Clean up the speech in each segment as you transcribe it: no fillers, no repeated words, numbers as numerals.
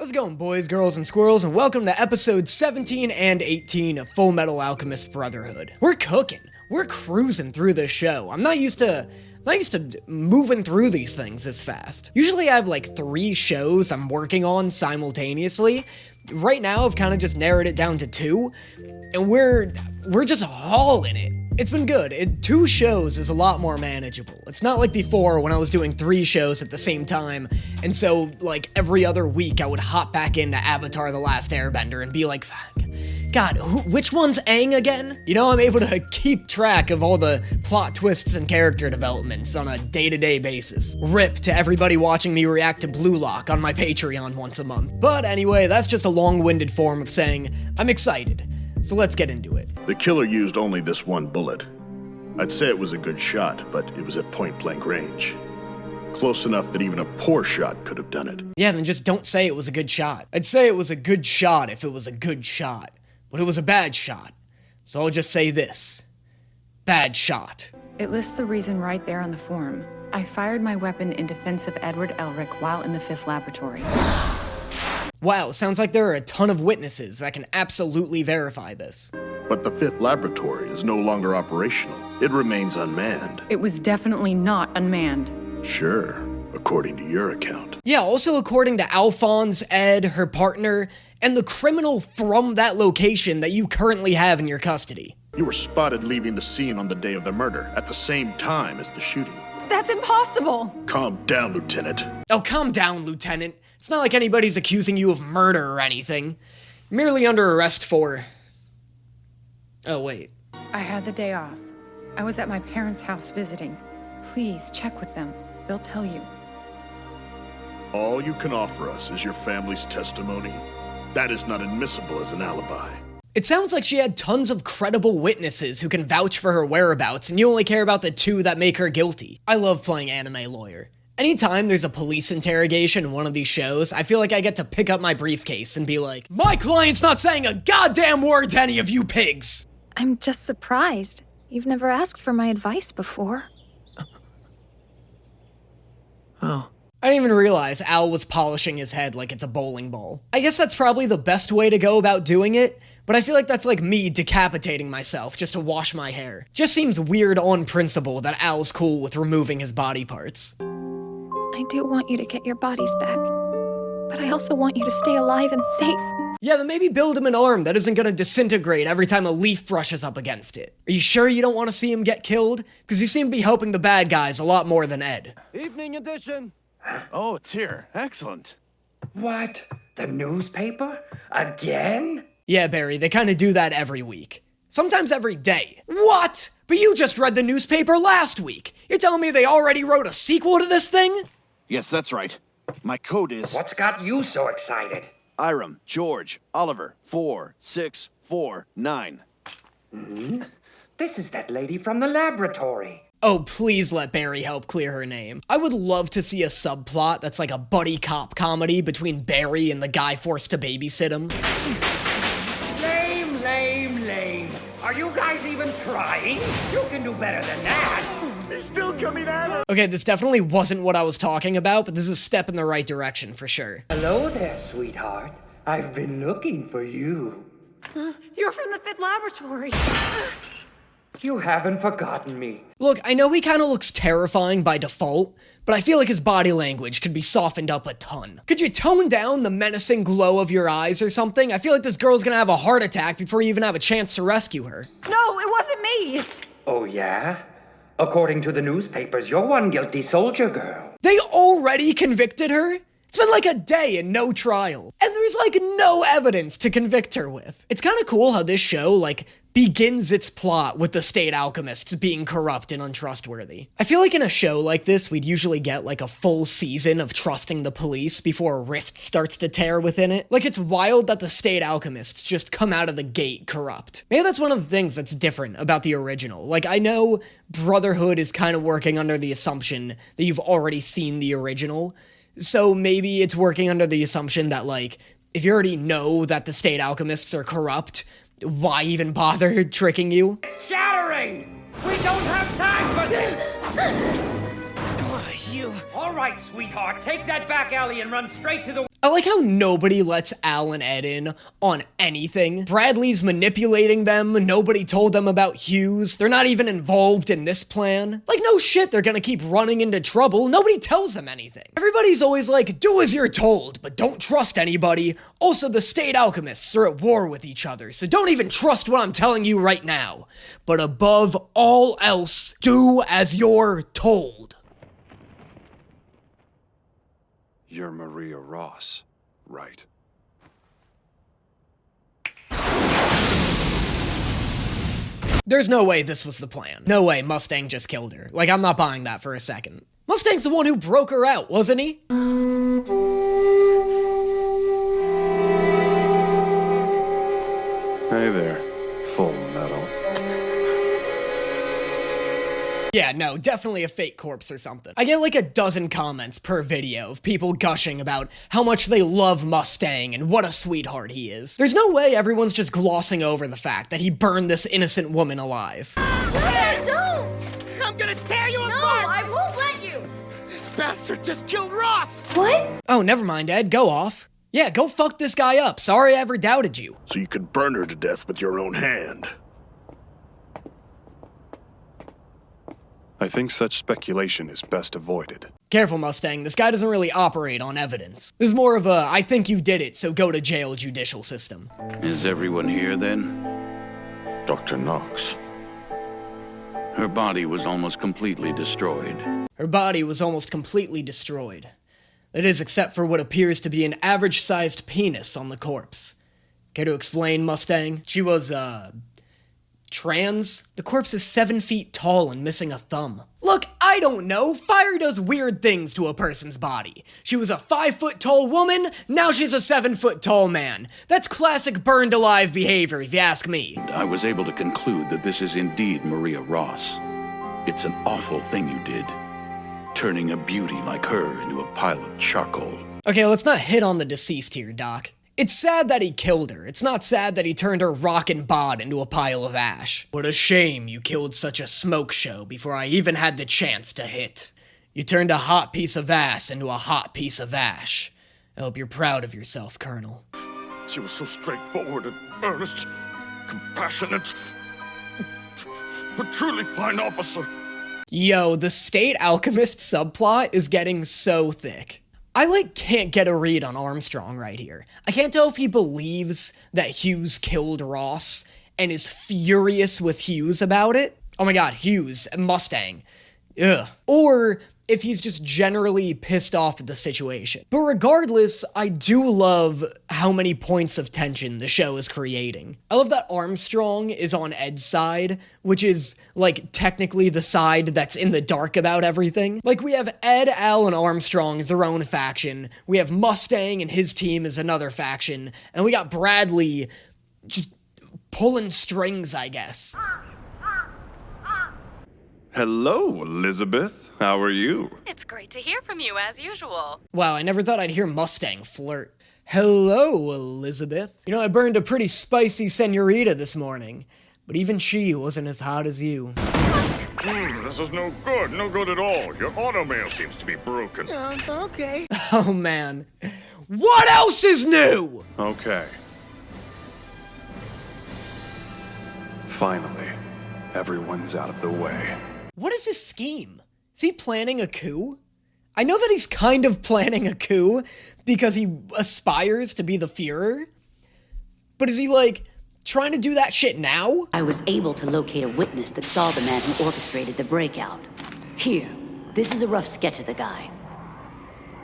How's it going, boys, girls, and squirrels, and welcome to episode 17 and 18 of Fullmetal Alchemist Brotherhood. We're cooking. We're cruising through this show. I'm not used to moving through these things this fast. Usually I have like 3 shows I'm working on simultaneously. Right now I've kind of just narrowed it down to 2, and we're just hauling it. It's been good. 2 shows is a lot more manageable. It's not like before when I was doing 3 shows at the same time, and so like every other week I would hop back into Avatar: The Last Airbender and be like, fuck, God, which one's Aang again? You know, I'm able to keep track of all the plot twists and character developments on a day-to-day basis. RIP to everybody watching me react to Blue Lock on my Patreon once a month. But anyway, that's just a long-winded form of saying I'm excited. So let's get into it. The killer used only this one bullet. I'd say it was a good shot, but it was at point-blank range. Close enough that even a poor shot could have done it. Yeah, then just don't say it was a good shot. I'd say it was a good shot if it was a good shot. But it was a bad shot. So I'll just say this. Bad shot. It lists the reason right there on the form. I fired my weapon in defense of Edward Elric while in the 5th laboratory. Wow, sounds like there are a ton of witnesses that can absolutely verify this. But the 5th laboratory is no longer operational. It remains unmanned. It was definitely not unmanned. Sure, according to your account. Yeah, also according to Alphonse, Ed, her partner, and the criminal from that location that you currently have in your custody. You were spotted leaving the scene on the day of the murder, at the same time as the shooting. That's impossible! Calm down, Lieutenant. Oh, calm down, Lieutenant. It's not like anybody's accusing you of murder or anything. Merely under arrest for... Oh, wait. I had the day off. I was at my parents' house visiting. Please check with them. They'll tell you. All you can offer us is your family's testimony. That is not admissible as an alibi. It sounds like she had tons of credible witnesses who can vouch for her whereabouts, and you only care about the 2 that make her guilty. I love playing anime lawyer. Anytime there's a police interrogation in one of these shows, I feel like I get to pick up my briefcase and be like, my client's not saying a goddamn word to any of you pigs! I'm just surprised. You've never asked for my advice before. Oh. I didn't even realize Al was polishing his head like it's a bowling ball. I guess that's probably the best way to go about doing it, but I feel like that's like me decapitating myself just to wash my hair. Just seems weird on principle that Al's cool with removing his body parts. I do want you to get your bodies back, but I also want you to stay alive and safe. Yeah, then maybe build him an arm that isn't gonna disintegrate every time a leaf brushes up against it. Are you sure you don't want to see him get killed? Because you seem to be helping the bad guys a lot more than Ed. Evening edition. Oh, it's here. Excellent. What? The newspaper? Again? Yeah, Barry, they kind of do that every week. Sometimes every day. What? But you just read the newspaper last week. You're telling me they already wrote a sequel to this thing? Yes, that's right. My code is... What's got you so excited? Iram, George, Oliver, 4649. This is that lady from the laboratory. Oh, please let Barry help clear her name. I would love to see a subplot that's like a buddy cop comedy between Barry and the guy forced to babysit him. Lame, lame, lame. Are you guys even trying? You can do better than that. He's still coming at us! Okay, this definitely wasn't what I was talking about, but this is a step in the right direction for sure. Hello there, sweetheart. I've been looking for you. You're from the 5th laboratory. You haven't forgotten me. Look, I know he kind of looks terrifying by default, but I feel like his body language could be softened up a ton. Could you tone down the menacing glow of your eyes or something? I feel like this girl's gonna have a heart attack before you even have a chance to rescue her. No, it wasn't me! Oh, yeah? According to the newspapers, you're one guilty soldier girl. They already convicted her? It's been like a day and no trial. And there's like no evidence to convict her with. It's kind of cool how this show like begins its plot with the state alchemists being corrupt and untrustworthy. I feel like in a show like this, we'd usually get like a full season of trusting the police before a rift starts to tear within it. Like it's wild that the state alchemists just come out of the gate corrupt. Maybe that's one of the things that's different about the original. Like I know Brotherhood is kind of working under the assumption that you've already seen the original. So maybe it's working under the assumption that, like, if you already know that the state alchemists are corrupt, why even bother tricking you? Shattering! We don't have time for this! You... All right, sweetheart, take that back alley and run straight to the... I like how nobody lets Al and Ed in on anything. Bradley's manipulating them, nobody told them about Hughes, they're not even involved in this plan. Like, no shit, they're gonna keep running into trouble, nobody tells them anything. Everybody's always like, do as you're told, but don't trust anybody. Also, the state alchemists are at war with each other, so don't even trust what I'm telling you right now. But above all else, do as you're told. You're Maria Ross, right? There's no way this was the plan. No way Mustang just killed her. Like, I'm not buying that for a second. Mustang's the one who broke her out, wasn't he? Hey there, Fullmetal. Yeah, no, definitely a fake corpse or something. I get like a dozen comments per video of people gushing about how much they love Mustang and what a sweetheart he is. There's no way everyone's just glossing over the fact that he burned this innocent woman alive. Hey, don't! I'm gonna tear you No, apart! I won't let you! This bastard just killed Ross! What? Oh, never mind, Ed, go off. Yeah, go fuck this guy up. Sorry I ever doubted you. So you could burn her to death with your own hand. I think such speculation is best avoided. Careful, Mustang, this guy doesn't really operate on evidence. This is more of a, I think you did it, so go to jail judicial system. Is everyone here then? Dr. Knox. Her body was almost completely destroyed. Her body was almost completely destroyed. That is, except for what appears to be an average-sized penis on the corpse. Care to explain, Mustang? She was, trans? The corpse is 7 feet tall and missing a thumb. Look, I don't know. Fire does weird things to a person's body. She was a 5-foot-tall woman, now she's a 7-foot-tall man. That's classic burned alive behavior, if you ask me. I was able to conclude that this is indeed Maria Ross. It's an awful thing you did, turning a beauty like her into a pile of charcoal. Okay, let's not hit on the deceased here, Doc. It's sad that he killed her. It's not sad that he turned her rockin' bod into a pile of ash. What a shame you killed such a smoke show before I even had the chance to hit. You turned a hot piece of ass into a hot piece of ash. I hope you're proud of yourself, Colonel. She was so straightforward and earnest, compassionate. A truly fine officer. Yo, the state alchemist subplot is getting so thick. I, can't get a read on Armstrong right here. I can't tell if he believes that Hughes killed Ross and is furious with Hughes about it. Oh my god, Hughes, Mustang. Ugh. Or if he's just generally pissed off at the situation. But regardless, I do love how many points of tension the show is creating. I love that Armstrong is on Ed's side, which is, technically the side that's in the dark about everything. We have Ed, Al, and Armstrong as their own faction, we have Mustang and his team as another faction, and we got Bradley just pulling strings, I guess. Hello, Elizabeth. How are you? It's great to hear from you, as usual. Wow, I never thought I'd hear Mustang flirt. Hello, Elizabeth. You know, I burned a pretty spicy senorita this morning, but even she wasn't as hot as you. This is no good. No good at all. Your automail seems to be broken. Okay. Oh, man. What else is new? Okay. Finally, everyone's out of the way. What is his scheme? Is he planning a coup? I know that he's kind of planning a coup because he aspires to be the Führer, but is he, trying to do that shit now? I was able to locate a witness that saw the man who orchestrated the breakout. Here, this is a rough sketch of the guy.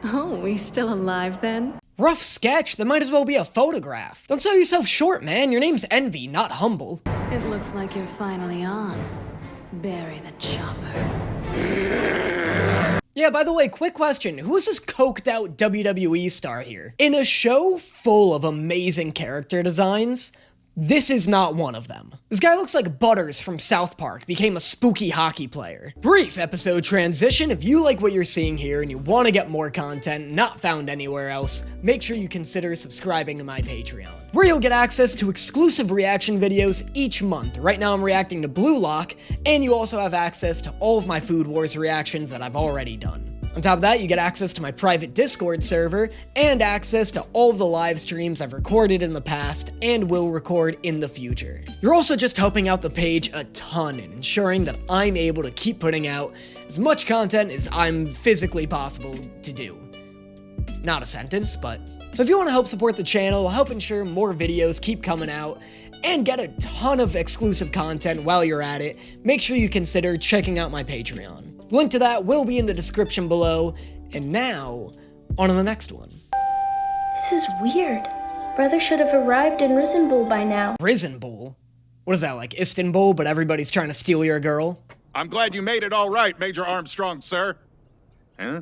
Oh, he's still alive then? Rough sketch? That might as well be a photograph. Don't sell yourself short, man. Your name's Envy, not Humble. It looks like you're finally on. Bury the chopper. Yeah, by the way, quick question. Who is this coked out WWE star here? In a show full of amazing character designs, this is not one of them. This guy looks like Butters from South Park became a spooky hockey player. Brief episode transition. If you like what you're seeing here and you want to get more content not found anywhere else, make sure you consider subscribing to my Patreon, where you'll get access to exclusive reaction videos each month. Right now I'm reacting to Blue Lock, and you also have access to all of my Food Wars reactions that I've already done. On top of that, you get access to my private Discord server and access to all of the live streams I've recorded in the past and will record in the future. You're also just helping out the page a ton and ensuring that I'm able to keep putting out as much content as I'm physically possible to do. Not a sentence, but... So if you want to help support the channel, help ensure more videos keep coming out, and get a ton of exclusive content while you're at it, make sure you consider checking out my Patreon. The link to that will be in the description below, and now, on to the next one. This is weird. Brother should have arrived in Risenbull by now. Risenbull? What is that, like Istanbul, but everybody's trying to steal your girl? I'm glad you made it all right, Major Armstrong, sir. Huh?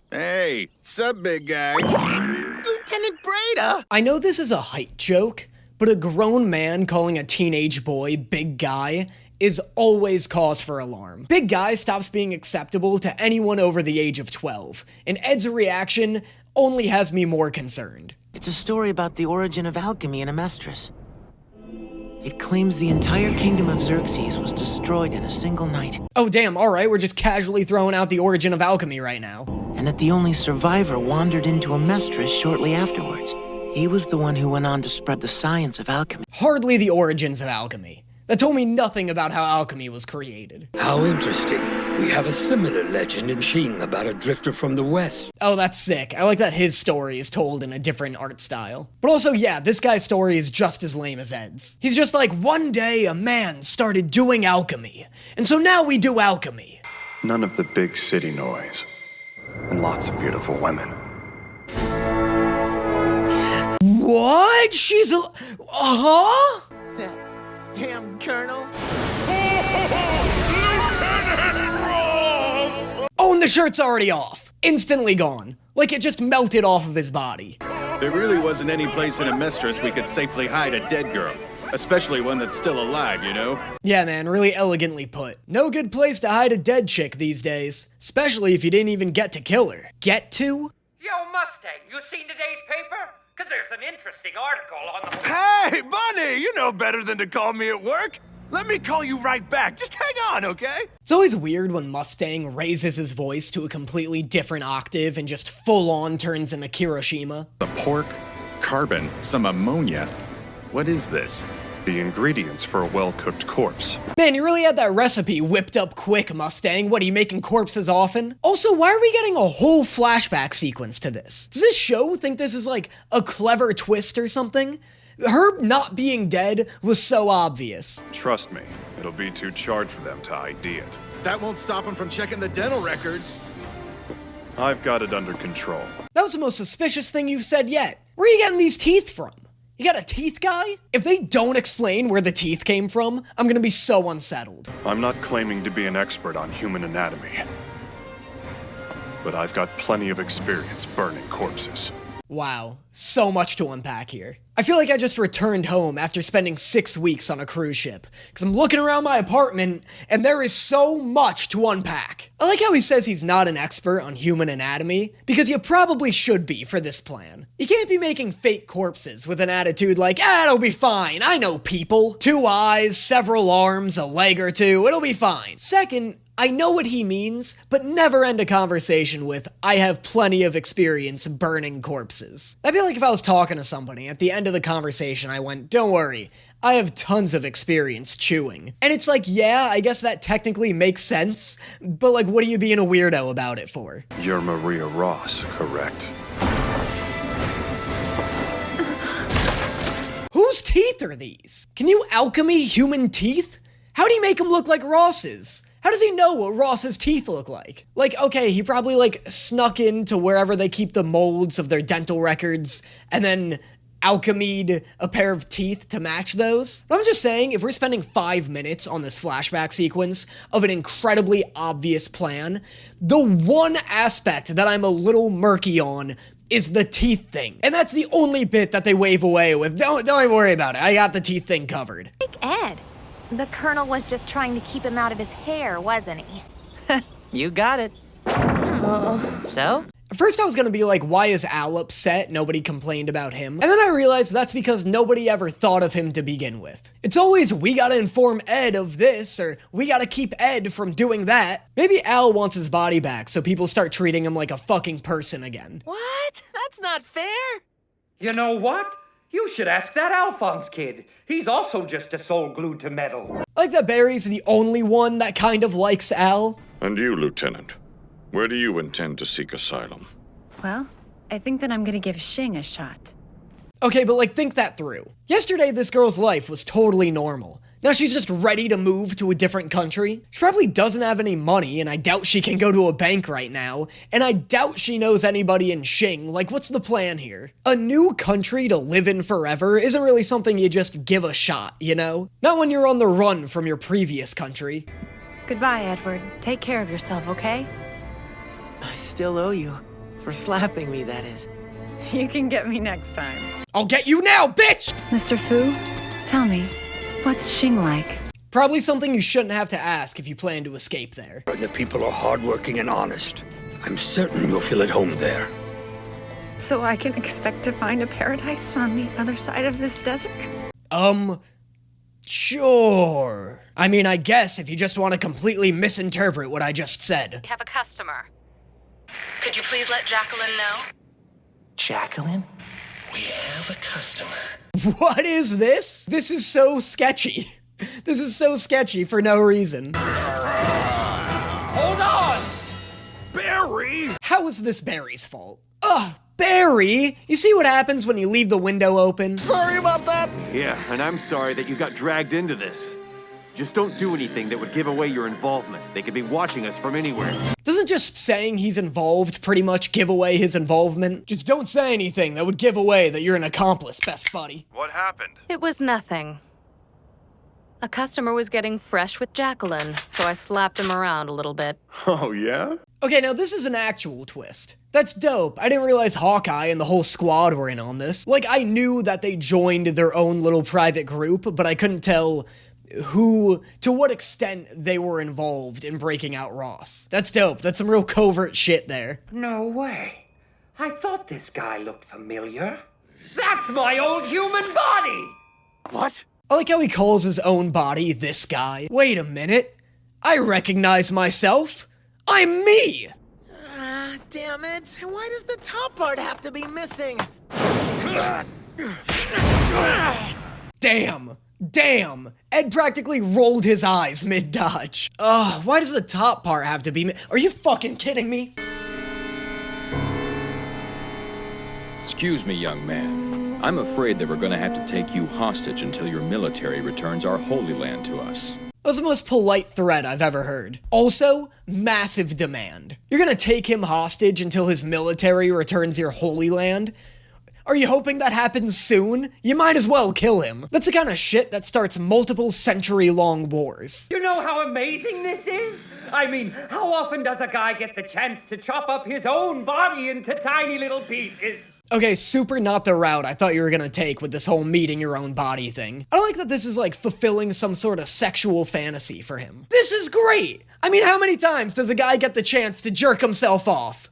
Hey, sup, big guy? Lieutenant Breda! I know this is a height joke, but a grown man calling a teenage boy big guy is always cause for alarm. Big guy stops being acceptable to anyone over the age of 12, and Ed's reaction only has me more concerned. It's a story about the origin of alchemy in Amestris. It claims the entire kingdom of Xerxes was destroyed in a single night. Oh damn, alright, we're just casually throwing out the origin of alchemy right now. And that the only survivor wandered into Amestris shortly afterwards. He was the one who went on to spread the science of alchemy. Hardly the origins of alchemy. That told me nothing about how alchemy was created. How interesting. We have a similar legend in Xing about a drifter from the west. Oh, that's sick. I like that his story is told in a different art style. But also, yeah, this guy's story is just as lame as Ed's. He's just like, one day a man started doing alchemy, and so now we do alchemy. None of the big city noise. And lots of beautiful women. What? She's a... Huh? Damn, Colonel. Oh, and the shirt's already off. Instantly gone. Like it just melted off of his body. There really wasn't any place in Amestris we could safely hide a dead girl. Especially one that's still alive, you know? Yeah, man, really elegantly put. No good place to hide a dead chick these days. Especially if you didn't even get to kill her. Get to? Yo, Mustang, you seen today's paper? Because there's an interesting article on the... Hey, Bunny, you know better than to call me at work. Let me call you right back. Just hang on, okay? It's always weird when Mustang raises his voice to a completely different octave and just full-on turns into Kiroshima. The pork, carbon, some ammonia. What is this? The ingredients for a well-cooked corpse. Man, you really had that recipe whipped up quick, Mustang. What, are you making corpses often? Also, why are we getting a whole flashback sequence to this? Does this show think this is like a clever twist or something? Her not being dead was so obvious. Trust me, it'll be too charred for them to ID it. That won't stop them from checking the dental records. I've got it under control. That was the most suspicious thing you've said yet. Where are you getting these teeth from? You got a teeth guy? If they don't explain where the teeth came from, I'm gonna be so unsettled. I'm not claiming to be an expert on human anatomy, but I've got plenty of experience burning corpses. Wow, so much to unpack here. I feel like I just returned home after spending 6 weeks on a cruise ship, because I'm looking around my apartment, and there is so much to unpack. I like how he says he's not an expert on human anatomy, because you probably should be for this plan. You can't be making fake corpses with an attitude like, it'll be fine, I know people. 2 eyes, several arms, a leg or two, it'll be fine. Second, I know what he means, but never end a conversation with, I have plenty of experience burning corpses. That'd be like if I was talking to somebody, at the end of the conversation I went, don't worry, I have tons of experience chewing. And it's like, yeah, I guess that technically makes sense, but like, what are you being a weirdo about it for? You're Maria Ross, correct? Whose teeth are these? Can you alchemy human teeth? How do you make them look like Ross's? How does he know what Ross's teeth look like? Like, okay, he probably like snuck into wherever they keep the molds of their dental records and then alchemied a pair of teeth to match those. But I'm just saying, if we're spending 5 minutes on this flashback sequence of an incredibly obvious plan, the one aspect that I'm a little murky on is the teeth thing. And that's the only bit that they wave away with. Don't even worry about it. I got the teeth thing covered. Like Ed. The Colonel was just trying to keep him out of his hair, wasn't he? You got it. So? At first I was gonna be like, why is Al upset? Nobody complained about him. And then I realized that's because nobody ever thought of him to begin with. It's always, we gotta inform Ed of this, or we gotta keep Ed from doing that. Maybe Al wants his body back, so people start treating him like a fucking person again. What? That's not fair. You know what? You should ask that Alphonse kid. He's also just a soul glued to metal. I like that Barry's the only one that kind of likes Al. And you, Lieutenant, where do you intend to seek asylum? Well, I think that I'm gonna give Xing a shot. Okay, but like, think that through. Yesterday, this girl's life was totally normal. Now she's just ready to move to a different country. She probably doesn't have any money, and I doubt she can go to a bank right now. And I doubt she knows anybody in Xing. Like, what's the plan here? A new country to live in forever isn't really something you just give a shot, you know? Not when you're on the run from your previous country. Goodbye, Edward. Take care of yourself, okay? I still owe you. For slapping me, that is. You can get me next time. I'll get you now, bitch! Mr. Fu, tell me, what's Xing like? Probably something you shouldn't have to ask if you plan to escape there. And the people are hardworking and honest. I'm certain you'll feel at home there. So I can expect to find a paradise on the other side of this desert? Sure. I mean, I guess if you just want to completely misinterpret what I just said. We have a customer. Could you please let Jacqueline know? Jacqueline? We have a customer. What is this? This is so sketchy. This is so sketchy for no reason. Hold on! Barry! How is this Barry's fault? Ugh, Barry! You see what happens when you leave the window open? Sorry about that. Yeah, and I'm sorry that you got dragged into this. Just don't do anything that would give away your involvement. They could be watching us from anywhere. Doesn't just saying he's involved pretty much give away his involvement? Just don't say anything that would give away that you're an accomplice, best buddy. What happened? It was nothing. A customer was getting fresh with Jacqueline, so I slapped him around a little bit. Oh, yeah? Okay, now this is an actual twist. That's dope. I didn't realize Hawkeye and the whole squad were in on this. Like, I knew that they joined their own little private group, but I couldn't tell to what extent they were involved in breaking out Ross. That's dope. That's some real covert shit there. No way. I thought this guy looked familiar. That's my old human body! What? I like how he calls his own body this guy. Wait a minute. I recognize myself. I'm me! Damn it. Why does the top part have to be missing? Damn. Damn! Ed practically rolled his eyes mid-dodge. Ugh, why does the top part have to be Are you fucking kidding me? Excuse me, young man. I'm afraid that we're gonna have to take you hostage until your military returns our Holy Land to us. That was the most polite threat I've ever heard. Also, massive demand. You're gonna take him hostage until his military returns your Holy Land? Are you hoping that happens soon? You might as well kill him. That's the kind of shit that starts multiple century-long wars. You know how amazing this is? I mean, how often does a guy get the chance to chop up his own body into tiny little pieces? Okay, super not the route I thought you were gonna take with this whole meeting your own body thing. I like that this is like fulfilling some sort of sexual fantasy for him. This is great! I mean, how many times does a guy get the chance to jerk himself off?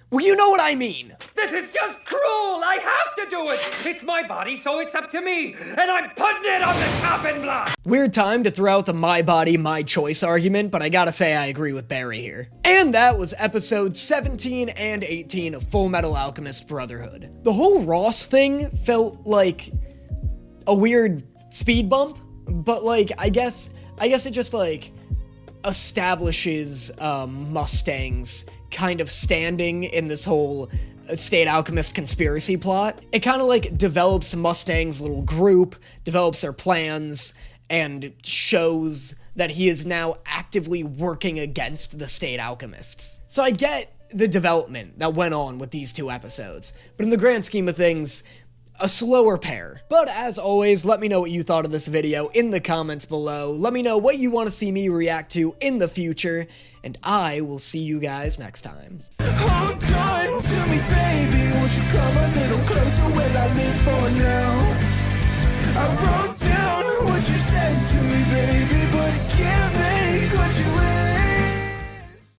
Well, you know what I mean. This is just cruel! I have to do it! It's my body, so it's up to me! And I'm putting it on the chopping block! Weird time to throw out the my body, my choice argument, but I gotta say I agree with Barry here. And that was episodes 17 and 18 of Fullmetal Alchemist Brotherhood. The whole Ross thing felt like a weird speed bump, but like, I guess it just like establishes Mustang's kind of standing in this whole State Alchemist conspiracy plot. It kind of like develops Mustang's little group, develops their plans, and shows that he is now actively working against the State Alchemists. So I get the development that went on with these two episodes, but in the grand scheme of things, a slower pair. But as always, let me know what you thought of this video in the comments below. Let me know what you want to see me react to in the future, and I will see you guys next time. Hold on to me, baby. Won't you come a little closer? Will I live for now? I